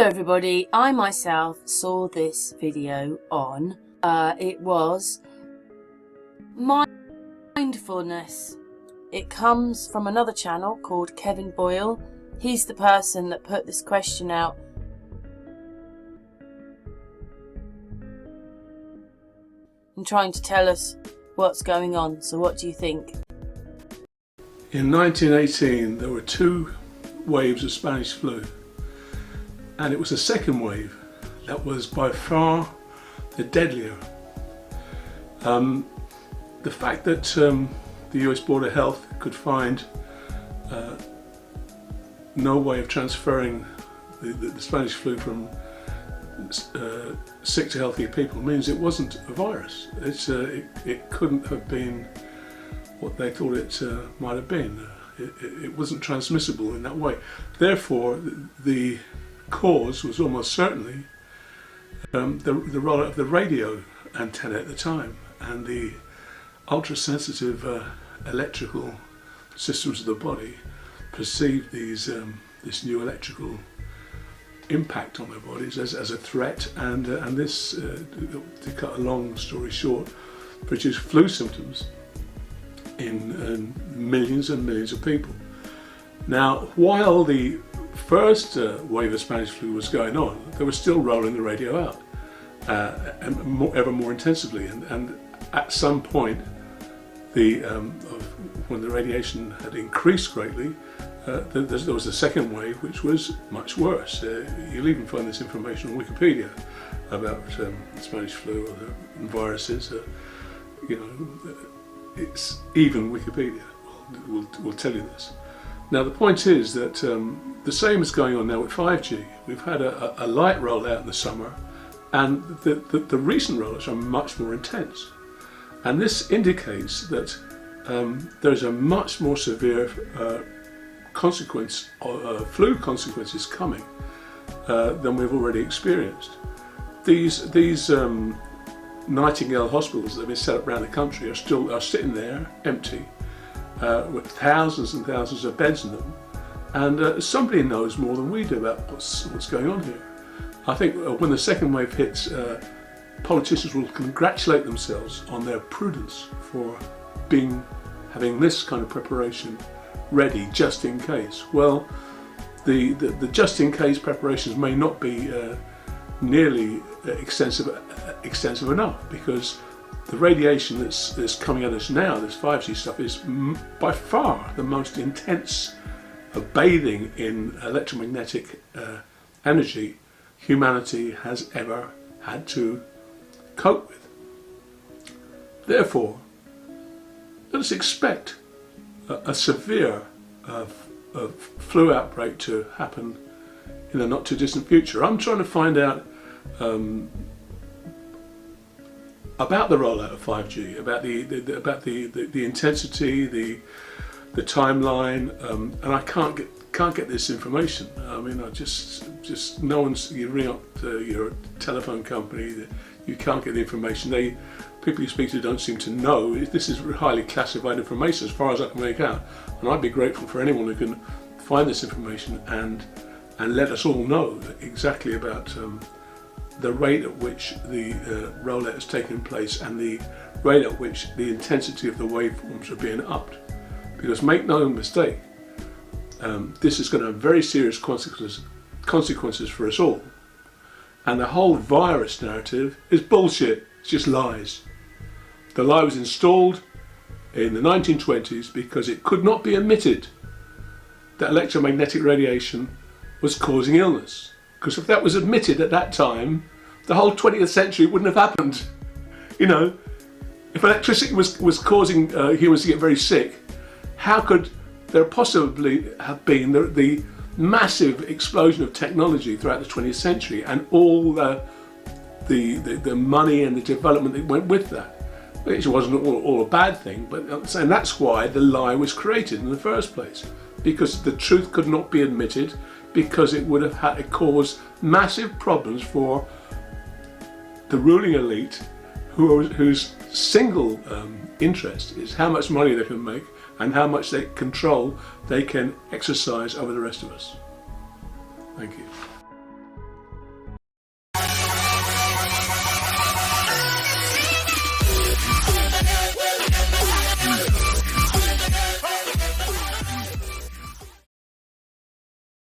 Hello everybody, I myself saw this video on, it was Mindfulness. It comes from another channel called Kevin Boyle. He's the person that put this question out. And trying to tell us what's going on. So what do you think? In 1918 there were two waves of Spanish flu, and it was the second wave that was by far the deadlier. The fact that the US Board of Health could find no way of transferring the Spanish flu from sick to healthy people means it wasn't a virus. It couldn't have been what they thought it might have been. It wasn't transmissible in that way. Therefore, the cause was almost certainly the rollout of the radio antenna at the time, and the ultra-sensitive electrical systems of the body perceived this new electrical impact on their bodies as a threat, and this, to cut a long story short, produced flu symptoms in millions and millions of people. Now, while the first wave of Spanish flu was going on, they were still rolling the radio out and ever more intensively, and at some point when the radiation had increased greatly, there was a second wave which was much worse. You'll even find this information on Wikipedia about Spanish flu or the viruses. It's even Wikipedia will tell you this. Now the point is that the same is going on now with 5G. We've had a light rollout in the summer, and the recent rollouts are much more intense. And this indicates that there's a much more severe flu consequences coming than we've already experienced. These Nightingale hospitals that have been set up around the country are sitting there empty, with thousands and thousands of beds in them, and somebody knows more than we do about what's going on here. I think when the second wave hits, politicians will congratulate themselves on their prudence for having this kind of preparation ready just in case. Well, the just in case preparations may not be nearly extensive enough, because the radiation that's coming at us now, this 5G stuff, is by far the most intense bathing in electromagnetic energy humanity has ever had to cope with. Therefore, let us expect a severe flu outbreak to happen in the not too distant future. I'm trying to find out about the rollout of 5G, about the intensity, the timeline, and I can't get this information. I mean, no one's. You ring up your telephone company, you can't get the information. People you speak to don't seem to know. This is highly classified information as far as I can make out, and I'd be grateful for anyone who can find this information and let us all know exactly about the rate at which the rollout has taken place and the rate at which the intensity of the waveforms are being upped. Because make no mistake, this is going to have very serious consequences for us all. And the whole virus narrative is bullshit. It's just lies. The lie was installed in the 1920s because it could not be admitted that electromagnetic radiation was causing illness. Because if that was admitted at that time, the whole 20th century wouldn't have happened. You know, if electricity was causing humans to get very sick, how could there possibly have been the massive explosion of technology throughout the 20th century and all the money and the development that went with that? It wasn't all a bad thing, but I'm saying that's why the lie was created in the first place, because the truth could not be admitted, because it would have had to cause massive problems for the ruling elite, whose single interest is how much money they can make and how much control they can exercise over the rest of us. Thank you.